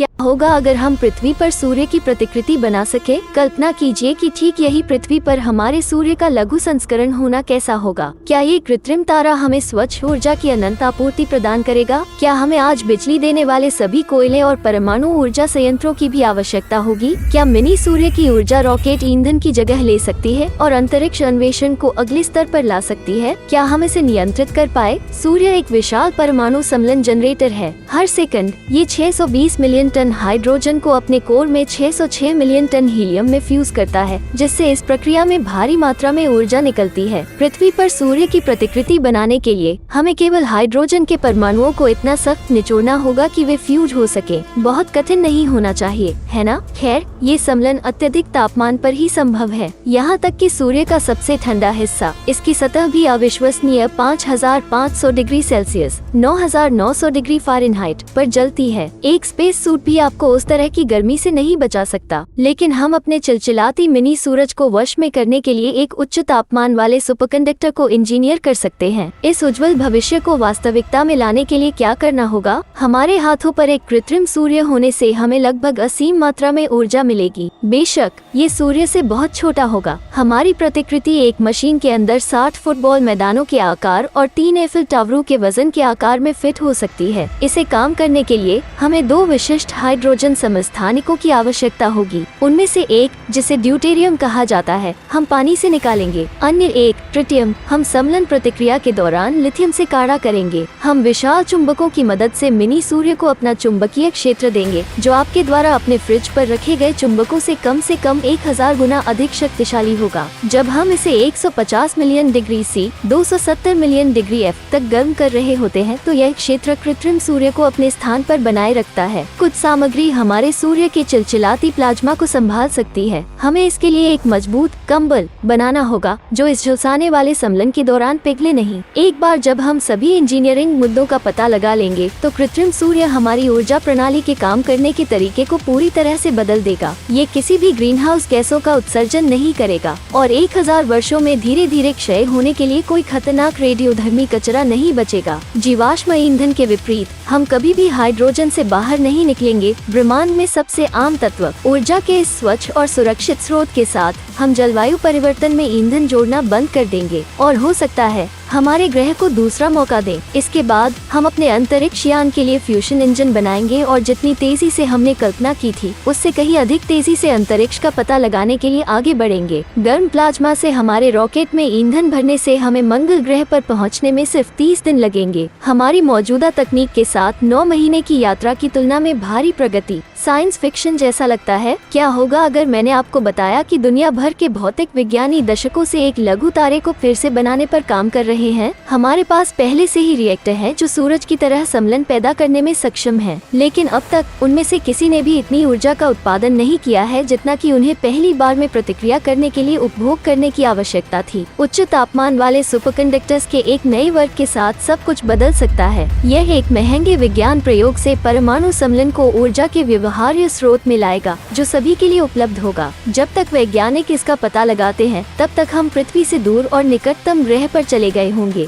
क्या होगा अगर हम पृथ्वी पर सूर्य की प्रतिकृति बना सके? कल्पना कीजिए कि ठीक यही पृथ्वी पर हमारे सूर्य का लघु संस्करण होना कैसा होगा। क्या ये कृत्रिम तारा हमें स्वच्छ ऊर्जा की अनंत आपूर्ति प्रदान करेगा? क्या हमें आज बिजली देने वाले सभी कोयले और परमाणु ऊर्जा संयंत्रों की भी आवश्यकता होगी? क्या मिनी सूर्य की ऊर्जा रॉकेट ईंधन की जगह ले सकती है और अंतरिक्ष अन्वेषण को अगले स्तर पर ला सकती है? क्या हम इसे नियंत्रित कर पाए? सूर्य एक विशाल परमाणु सम्मेलन जनरेटर है। हर सेकंड ये 620 मिलियन टन हाइड्रोजन को अपने कोर में 606 मिलियन टन हीलियम में फ्यूज करता है, जिससे इस प्रक्रिया में भारी मात्रा में ऊर्जा निकलती है। पृथ्वी पर सूर्य की प्रतिकृति बनाने के लिए हमें केवल हाइड्रोजन के परमाणुओं को इतना सख्त निचोड़ना होगा कि वे फ्यूज हो सके। बहुत कठिन नहीं होना चाहिए, है ना? खैर, ये सम्मेलन अत्यधिक तापमान पर ही संभव है। यहाँ तक कि सूर्य का सबसे ठंडा हिस्सा, इसकी सतह भी अविश्वसनीय 5500 डिग्री सेल्सियस 9900 डिग्री फ़ारेनहाइट पर जलती है। एक स्पेस सूट भी आपको उस तरह की गर्मी से नहीं बचा सकता, लेकिन हम अपने चिलचिलाती मिनी सूरज को वश में करने के लिए एक उच्च तापमान वाले सुपरकंडक्टर को इंजीनियर कर सकते हैं। इस उज्जवल भविष्य को वास्तविकता में लाने के लिए क्या करना होगा? हमारे हाथों पर एक कृत्रिम सूर्य होने से हमें लगभग असीम मात्रा में ऊर्जा मिलेगी। बेशक ये सूर्य से बहुत छोटा होगा। हमारी प्रतिकृति एक मशीन के अंदर 60 फुटबॉल मैदानों के आकार और 3 एफिल टावरों के वजन के आकार में फिट हो सकती है। इसे काम करने के लिए हमें 2 विशिष्ट हाइड्रोजन समस्थानिकों की आवश्यकता होगी। उनमें से एक, जिसे ड्यूटेरियम कहा जाता है, हम पानी से निकालेंगे। अन्य एक, ट्रिटियम, हम सम्मेलन प्रतिक्रिया के दौरान लिथियम से काढ़ा करेंगे। हम विशाल चुंबकों की मदद से मिनी सूर्य को अपना चुंबकीय क्षेत्र देंगे, जो आपके द्वारा अपने फ्रिज पर रखे गए चुंबकों से कम 1000 गुना अधिक शक्तिशाली होगा। जब हम इसे 150 million degree C 270 million degree F तक गर्म कर रहे होते हैं, तो यह क्षेत्र कृत्रिम सूर्य को अपने स्थान पर बनाए रखता है। कुछ सामग्री हमारे सूर्य के चिलचिलाती प्लाज्मा को संभाल सकती है। हमें इसके लिए एक मजबूत कंबल बनाना होगा, जो इस झुलसाने वाले सम्मेलन के दौरान पिघले नहीं। एक बार जब हम सभी इंजीनियरिंग मुद्दों का पता लगा लेंगे, तो कृत्रिम सूर्य हमारी ऊर्जा प्रणाली के काम करने के तरीके को पूरी तरह से बदल देगा। ये किसी भी ग्रीनहाउस गैसों का उत्सर्जन नहीं करेगा और 1000 वर्षों में धीरे धीरे क्षय होने के लिए कोई खतरनाक रेडियोधर्मी कचरा नहीं बचेगा। जीवाश्म ईंधन के विपरीत हम कभी भी हाइड्रोजन से बाहर नहीं निकलेंगे। ब्रह्मांड में सबसे आम तत्व ऊर्जा के इस स्वच्छ और सुरक्षित स्रोत के साथ हम जलवायु परिवर्तन में ईंधन जोड़ना बंद कर देंगे और हो सकता है हमारे ग्रह को दूसरा मौका दें। इसके बाद हम अपने अंतरिक्ष यान के लिए फ्यूशन इंजन बनाएंगे और जितनी तेजी से हमने कल्पना की थी, उससे कहीं अधिक तेजी से अंतरिक्ष का पता लगाने के लिए आगे बढ़ेंगे। गर्म प्लाज्मा से हमारे रॉकेट में ईंधन भरने से हमें मंगल ग्रह पर पहुंचने में सिर्फ 30 दिन लगेंगे। हमारी मौजूदा तकनीक के साथ 9 महीने की यात्रा की तुलना में भारी प्रगति। साइंस फिक्शन जैसा लगता है? क्या होगा अगर मैंने आपको बताया कि दुनिया भर के भौतिक विज्ञानी दशकों से एक लघु तारे को फिर से बनाने पर काम कर रहे हैं? हमारे पास पहले से ही रिएक्टर है जो सूरज की तरह सम्मेलन पैदा करने में सक्षम है, लेकिन अब तक उनमें से किसी ने भी इतनी ऊर्जा का उत्पादन नहीं किया है जितना कि उन्हें पहली बार में प्रतिक्रिया करने के लिए उपभोग करने की आवश्यकता थी। उच्च तापमान वाले सुपरकंडक्टर्स के एक नए वर्ग के साथ सब कुछ बदल सकता है। यह एक महंगे विज्ञान प्रयोग से परमाणु सम्मेलन को ऊर्जा के व्यवहार्य स्रोत में लाएगा, जो सभी के लिए उपलब्ध होगा। जब तक वैज्ञानिक इसका पता लगाते हैं, तब तक हम पृथ्वी से दूर और निकटतम ग्रह पर चले गए होंगे।